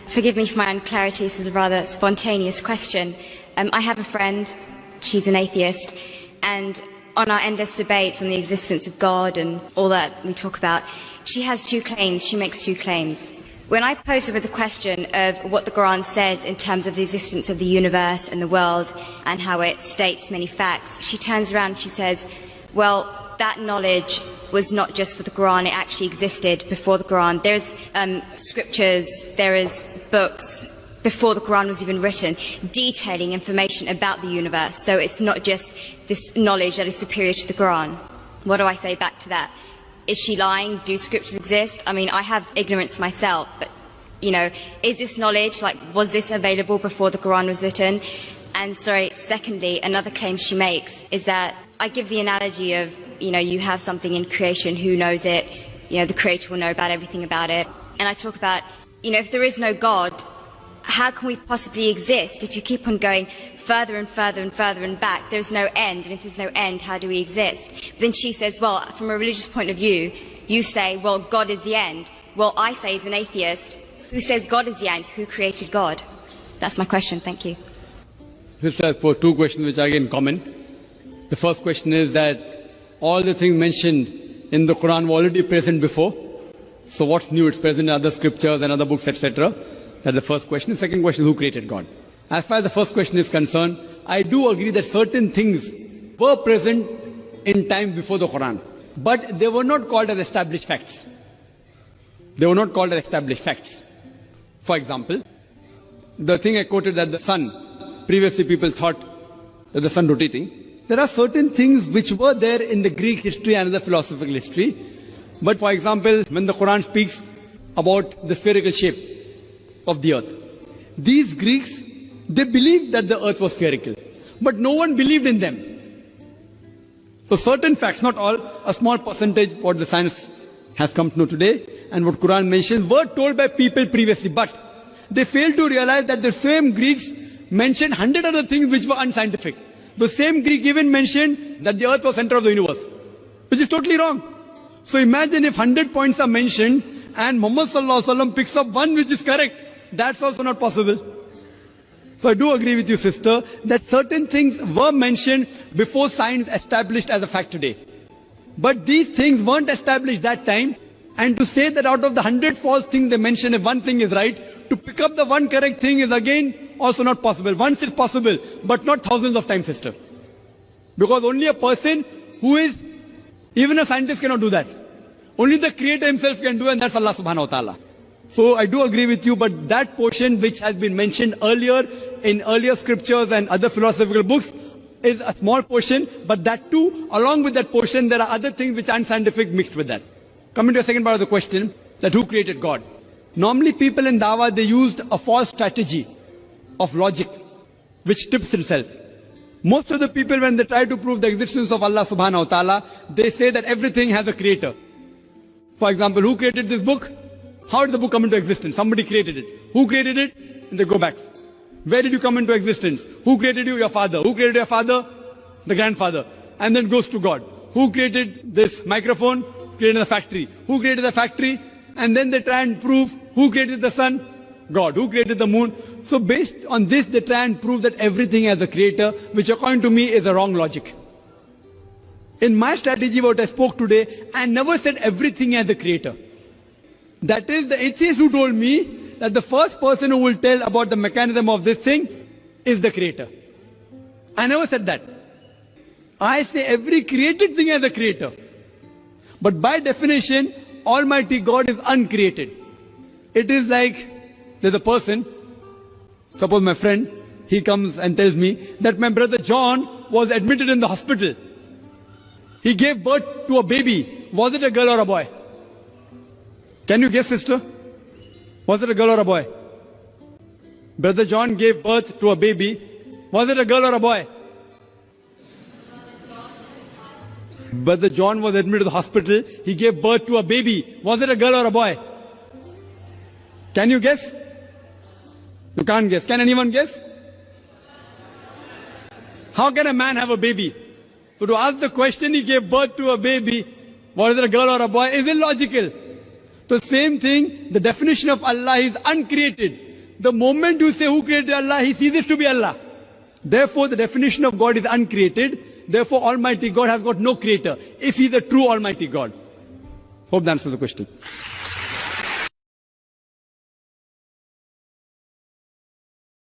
Forgive me for my unclarity, this is a rather spontaneous question. I have a friend, she's an atheist, and on our endless debates on the existence of God and all that we talk about, she has two claims, she makes two claims. When I pose her with the question of what the Quran says in terms of the existence of the universe and the world and how it states many facts, she turns around and she says, well, that knowledge was not just for the Quran, it actually existed before the Quran. There's scriptures, there is books before the Quran was even written, detailing information about the universe. So it's not just this knowledge that is superior to the Quran. What do I say back to that? Is she lying? Do scriptures exist? I mean, I have ignorance myself, but, is this knowledge, was this available before the Quran was written? And secondly, another claim she makes is that I give the analogy of, you have something in creation, who knows it? The Creator will know about everything about it. And I talk about, if there is no God, how can we possibly exist if you keep on going further and further and further and back? There's no end, and if there's no end, how do we exist? But then she says, well, from a religious point of view, you say, well, God is the end. Well, I say as an atheist, who says God is the end? Who created God? That's my question. Thank you. Sister has posed two questions which are again common. The first question is that all the things mentioned in the Quran were already present before. So what's new? It's present in other scriptures and other books, etc. That's the first question. The second question is, who created God? As far as the first question is concerned, I do agree that certain things were present in time before the Quran, but they were not called as established facts. They were not called as established facts. For example, the thing I quoted that the sun, previously people thought that the sun rotating. There are certain things which were there in the Greek history and the philosophical history. But for example, when the Quran speaks about the spherical shape of the earth, these Greeks, they believed that the earth was spherical, but no one believed in them. So certain facts, not all, a small percentage, what the science has come to know today and what Quran mentions, were told by people previously, but they failed to realize that the same Greeks mentioned 100 other things which were unscientific. The same Greek even mentioned that the earth was center of the universe, which is totally wrong. So imagine if 100 points are mentioned and Muhammad Sallallahu Alaihi Wasallam picks up one which is correct. That's also not possible. So I do agree with you, sister, that certain things were mentioned before science established as a fact today. But these things weren't established that time. And to say that out of the 100 false things they mention, if one thing is right, to pick up the one correct thing is again also not possible. Once it's possible, but not thousands of times, sister. Because only a person who is, even a scientist cannot do that. Only the Creator himself can do, and that's Allah subhanahu wa ta'ala. So I do agree with you, but that portion which has been mentioned earlier in earlier scriptures and other philosophical books is a small portion, but that too, along with that portion, there are other things which are unscientific mixed with that. Coming to the second part of the question, that who created God? Normally people in Dawah, they used a false strategy of logic, which tips itself. Most of the people, when they try to prove the existence of Allah subhanahu wa ta'ala, they say that everything has a creator. For example, who created this book? How did the book come into existence? Somebody created it. Who created it? And they go back. Where did you come into existence? Who created you? Your father. Who created your father? The grandfather. And then goes to God. Who created this microphone? Created the factory. Who created the factory? And then they try and prove who created the sun? God. Who created the moon? So based on this, they try and prove that everything has a creator, which according to me is a wrong logic. In my strategy, what I spoke today, I never said everything has a creator. That is the atheist who told me that the first person who will tell about the mechanism of this thing is the creator. I never said that. I say every created thing has a creator. But by definition, Almighty God is uncreated. It is like there's a person, suppose my friend, he comes and tells me that my brother John was admitted in the hospital. He gave birth to a baby. Was it a girl or a boy? Can you guess, sister? Was it a girl or a boy? Brother John gave birth to a baby. Was it a girl or a boy? Brother John was admitted to the hospital. He gave birth to a baby. Was it a girl or a boy? Can you guess? You can't guess. Can anyone guess? How can a man have a baby? So to ask the question, he gave birth to a baby, was it a girl or a boy, is illogical. The same thing, the definition of Allah is uncreated. The moment you say who created Allah, he ceases to be Allah. Therefore, the definition of God is uncreated. Therefore, Almighty God has got no creator, if He is a true Almighty God. Hope that answers the question.